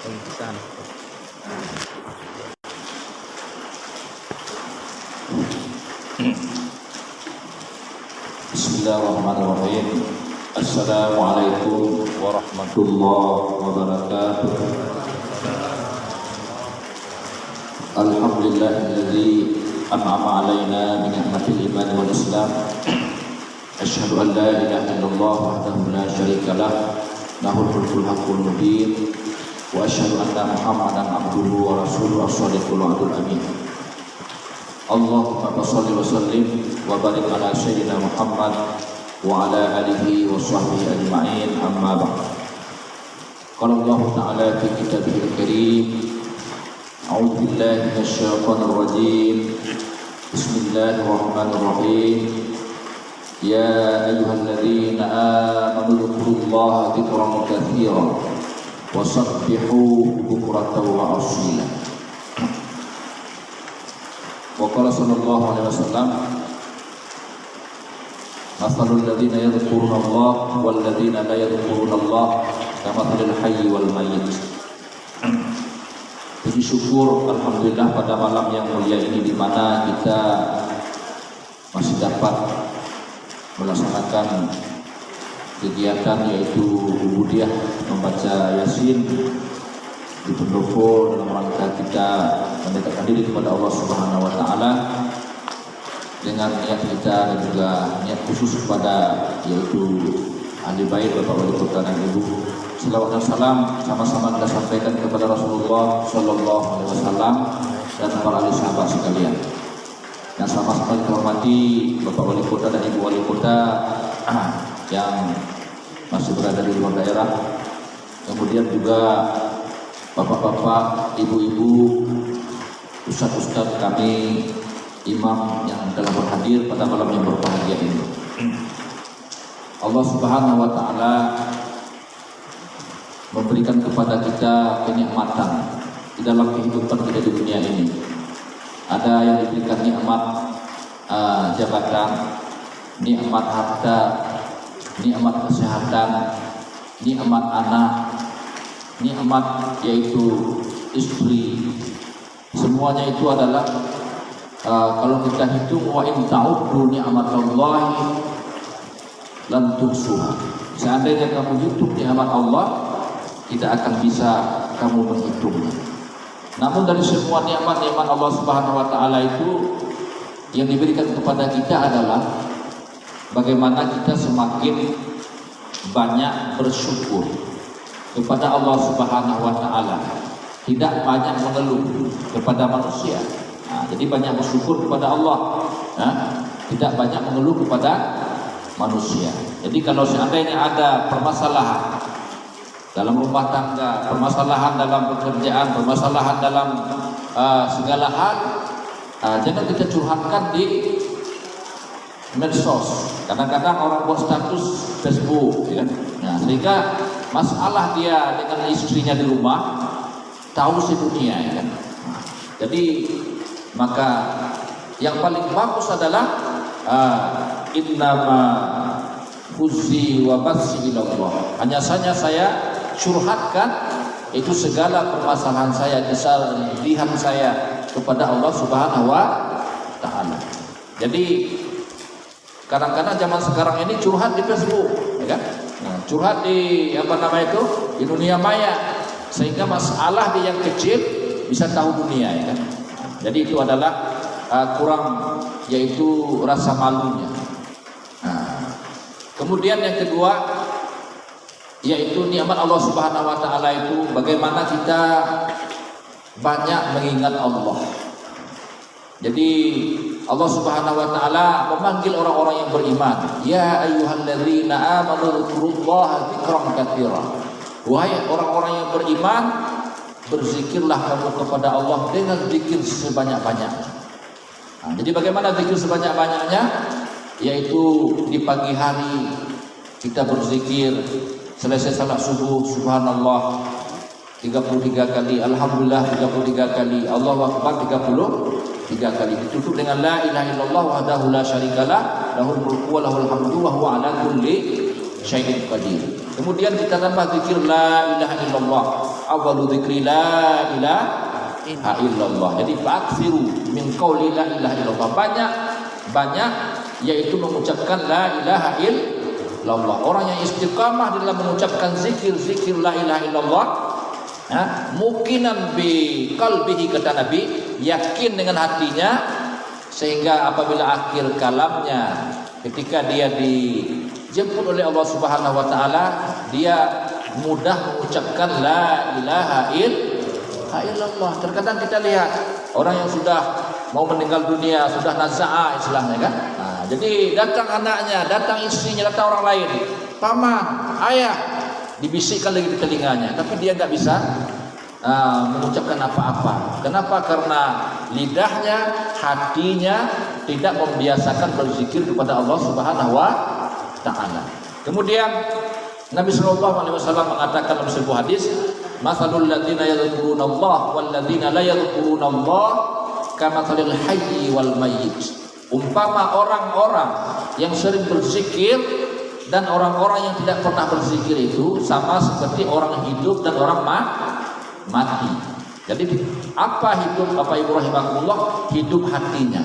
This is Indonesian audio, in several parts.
pemeriksaan. Bismillahirrahmanirrahim. Assalamualaikum warahmatullahi wabarakatuh. Alhamdulillahilladzi an'ama alaina bi ni'matil iman wal islam. Asyhadu an la ilaha illallah wahdahu la syarika lah, lahul mulkul haqqul mubin, wa asyhadu anna Muhammadan abduhu wa rasuluhu as-shadiqul wa'dul amin. Allahumma shalli wa sallim wa barik ala sayyidina Muhammad wa ala alihi wa sahbihi ajma'in, amma ba'd. Qala Allah ta'ala fi kitabihil karim, a'udzu billahi minasyaitonir rajim. Bismillahirrahmanirrahim. Ya ayyuhalladzina amanu dzkurullaha dzikran katsiran wasabbihuhu bukratan wa asila. Wa qala sallallahu alaihi wasallam, mathalul ladzina yadhkurunallaha wal ladzina la yadhkurunallaha kamathalil hayyi wal mayyit. Puji syukur alhamdulillah pada malam yang mulia ini, di mana kita masih dapat melaksanakan kegiatan yaitu ubudiyah membaca Yasin di pendopo dalam rangka kita mendekatkan diri kepada Allah Subhanahu wa taala dengan niat kita dan juga niat khusus kepada yaitu ahli bait, Bapak Wali Kota dan Ibu. Selawat dan salam sama-sama kita sampaikan kepada Rasulullah sallallahu alaihi wasallam dan para ahli sahabat sekalian. Yang sama-sama kita hormati Bapak Wali Kota dan Ibu Wali Kota yang masih berada di luar daerah. Kemudian juga bapak-bapak, ibu-ibu, ustaz-ustaz kami, imam yang telah berhadir pada malam yang berbahagia ini. Allah Subhanahu wa taala memberikan kepada kita kenikmatan di dalam kehidupan kita di dunia ini. Ada yang diberikan nikmat jabatan, nikmat harta, nikmat kesehatan, nikmat anak, nikmat yaitu istri. Semuanya itu adalah kalau kita hitung, wa in ta'uddu ni'matallahi lan tuhsuha. Seandainya kamu hitung nikmat Allah, tidak akan bisa kamu menghitungnya. Namun dari semua nikmat-nikmat Allah Subhanahu wa taala itu, yang diberikan kepada kita adalah bagaimana kita semakin banyak bersyukur kepada Allah Subhanahu wa taala, tidak banyak mengeluh kepada manusia. Jadi banyak bersyukur kepada Allah, tidak banyak mengeluh kepada manusia. Jadi kalau seandainya ada permasalahan dalam rumah tangga, permasalahan dalam pekerjaan, permasalahan dalam segala hal, jangan kita curhatkan di medsos. Kadang-kadang orang buat status Facebook, ya kan? Nah, sehingga masalah dia dengan istrinya di rumah tahu sedunia, ya kan? Nah, jadi maka yang paling bagus adalah innama huzi wa basi ilallah. Hanya saja saya curhatkan itu segala permasalahan saya, kesalahan saya kepada Allah Subhanahu wa taala. Jadi kadang-kadang zaman sekarang ini curhat di Facebook, ya kan? Nah, curhat di di dunia maya, sehingga masalah di yang kecil bisa tahu dunia, ya kan? Jadi itu adalah kurang, yaitu rasa malunya. Nah, kemudian yang kedua, yaitu nikmat Allah Subhanahu wa taala itu bagaimana kita banyak mengingat Allah. Jadi Allah Subhanahu wa taala memanggil orang-orang yang beriman, ya ayyuhalladzina amanu dzkurullaha dzikran katsiran. Wahai orang-orang yang beriman, berzikirlah kamu kepada Allah dengan zikir sebanyak-banyaknya. Nah, jadi bagaimana zikir sebanyak-banyaknya? Yaitu di pagi hari kita berzikir, selesai salat subuh subhanallah 33 kali, alhamdulillah 33 kali, Allahu akbar 33 kali. Ditutup dengan la ilaha illallah wahdahu la syarikalah, lahul mulku wa lahul hamdu wa huwa ala kulli syai'in qadir. Kemudian kita tambah zikir la ilaha illallah. Awwalu dzikri la ilaha illallah. Jadi faksiru min qauli la ilaha illallah. Banyak yaitu mengucapkan la ilaha illallah. Orang yang istiqamah dalam mengucapkan zikir la ilaha illallah, mukinan bi qalbihi, kata Nabi, yakin dengan hatinya, sehingga apabila akhir kalamnya ketika dia dijemput oleh Allah Subhanahu wa taala, dia mudah mengucapkan la ilaha illallah. Terkadang kita lihat orang yang sudah mau meninggal dunia, sudah nazaa istilahnya kan. Nah, jadi datang anaknya, datang istrinya, datang orang lain, paman, ayah, dibisikkan lagi di telinganya, tapi dia nggak bisa mengucapkan apa-apa. Kenapa? Karena lidahnya, hatinya tidak membiasakan berzikir kepada Allah Subhanahu wa taala. Kemudian Nabi sallallahu alaihi wasallam mengatakan dalam sebuah hadis, "Matsalul ladzina yadhkurunallah wal ladzina la yadhkurunallah kamatsalil hayyi wal mayyit." Umpama orang-orang yang sering berzikir dan orang-orang yang tidak pernah berzikir itu sama seperti orang hidup dan orang mati. Jadi apa hidup Bapak Ibu rahimakumullah? Hidup hatinya.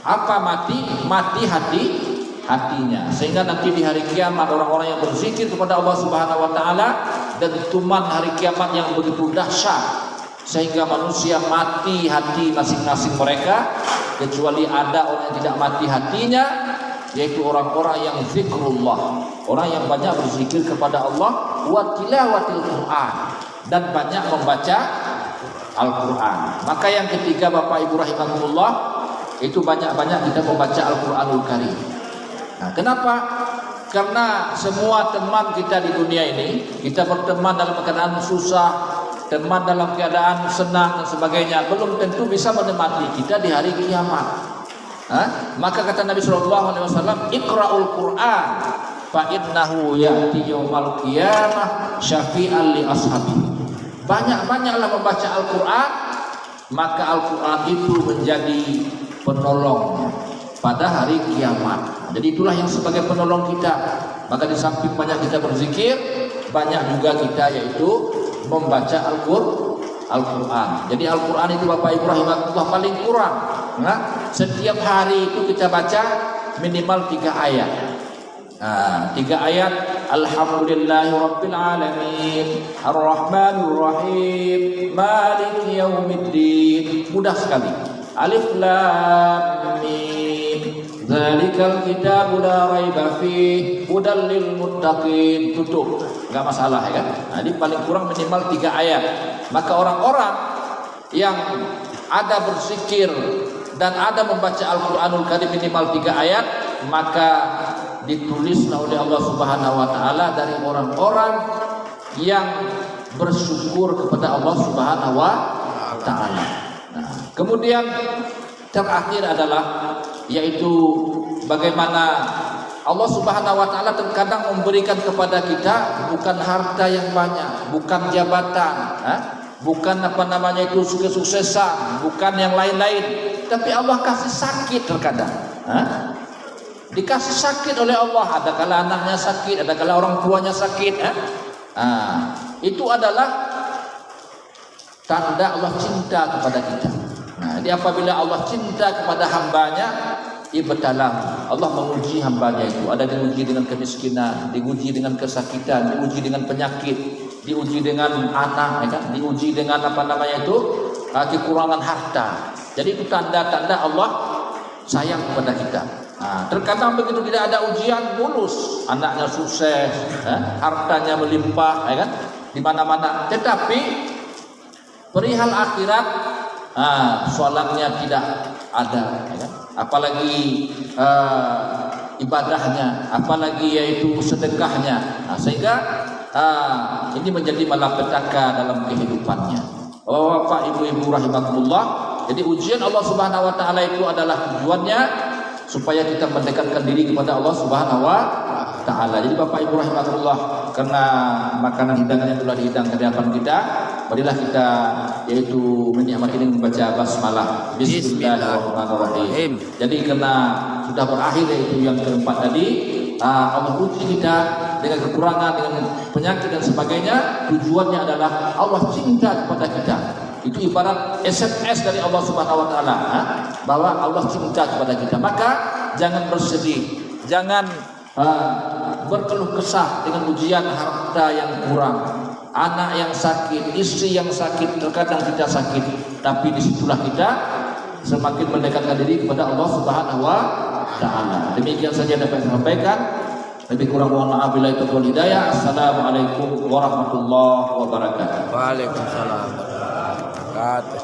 Apa mati? Mati hatinya. Sehingga nanti di hari kiamat orang-orang yang berzikir kepada Allah Subhanahu wa taala dan tuman hari kiamat yang begitu dahsyat sehingga manusia mati hati masing-masing mereka, kecuali ada orang yang tidak mati hatinya, yaitu orang-orang yang zikrullah, orang yang banyak berzikir kepada Allah, wa tilawatil Quran, dan banyak membaca Al-Quran. Maka yang ketiga Bapak Ibu rahimahumullah, itu banyak-banyak kita membaca Al-Quranul Karim. Nah, kenapa? Karena semua teman kita di dunia ini, kita berteman dalam keadaan susah, teman dalam keadaan senang dan sebagainya, belum tentu bisa menemani kita di hari kiamat. Maka kata Nabi sallallahu alaihi wasallam, "Iqra'ul Qur'an fa innahu ya'ti yaumal qiyamah syafi'an li ashabi." Banyak-banyaklah membaca Al-Qur'an, maka Al-Qur'an itu menjadi penolong pada hari kiamat. Jadi itulah yang sebagai penolong kita. Maka di samping banyak kita berzikir, banyak juga kita yaitu membaca Al-Quran. Jadi Al-Quran itu Bapak Ibu rahimahullah paling kurang, setiap hari itu kita baca minimal 3 ayat. 3 ayat. Alhamdulillahi Rabbil Alamin, Ar-Rahmanir Rahim, Maliki Yaumiddin. Mudah sekali. Alif Lam Mim, Dzalikal kitabu la raiba fihi, hudal lil muttaqin. Tutup, enggak masalah ya kan. Nah, ini paling kurang minimal 3 ayat. Maka orang-orang yang ada berzikir dan ada membaca Al-Qur'anul Karim minimal 3 ayat, maka ditulislah oleh Allah Subhanahu wa taala dari orang-orang yang bersyukur kepada Allah Subhanahu wa taala. Nah, kemudian terakhir adalah yaitu bagaimana Allah Subhanahu wa taala terkadang memberikan kepada kita bukan harta yang banyak, bukan jabatan, bukan itu kesuksesan, bukan yang lain-lain, tapi Allah kasih sakit terkadang. Dikasih sakit oleh Allah, ada kala anaknya sakit, ada kala orang tuanya sakit. Itu adalah tanda Allah cinta kepada kita. Nah, jadi apabila Allah cinta kepada hambanya, ibtalah, Allah menguji hambanya itu. Ada diuji dengan kemiskinan, diuji dengan kesakitan, diuji dengan penyakit, diuji dengan anak, ya kan? Diuji dengan kekurangan harta. Jadi itu tanda-tanda Allah sayang kepada kita. Nah, terkadang begitu tidak ada ujian, mulus, anaknya sukses, hartanya melimpah, ya kan? Di mana-mana. Tetapi perihal akhirat, solatnya tidak ada, ya kan? Apalagi ibadahnya, apalagi yaitu sedekahnya. Nah, sehingga ini menjadi malapetaka dalam kehidupannya. Bapak Ibu rahimakumullah, jadi ujian Allah Subhanahu wa taala itu adalah tujuannya supaya kita mendekatkan diri kepada Allah Subhanahu wa taala. Jadi Bapak Ibu rahimakumullah, karena makanan hidangan yang telah dihidangkan di hadapan kita, marilah kita yaitu menikmati dengan membaca basmalah. Bismillahirrahmanirrahim. Jadi karena sudah berakhir yaitu yang keempat tadi, Allah uji kita dengan kekurangan, dengan penyakit dan sebagainya, tujuannya adalah Allah cinta kepada kita. Itu ibarat SMS dari Allah Subhanahu wa taala, bahwa Allah cinta kepada kita. Maka jangan bersedih, jangan berkeluh kesah dengan ujian harta yang kurang, anak yang sakit, istri yang sakit, terkadang kita sakit, tapi disitulah kita semakin mendekatkan diri kepada Allah Subhanahu wa taala. Demikian saja yang dapat saya sampaikan. Lebih kurang mohon maaf bila itu wal hidayah. Assalamualaikum warahmatullahi wabarakatuh. Waalaikumsalam. Kata.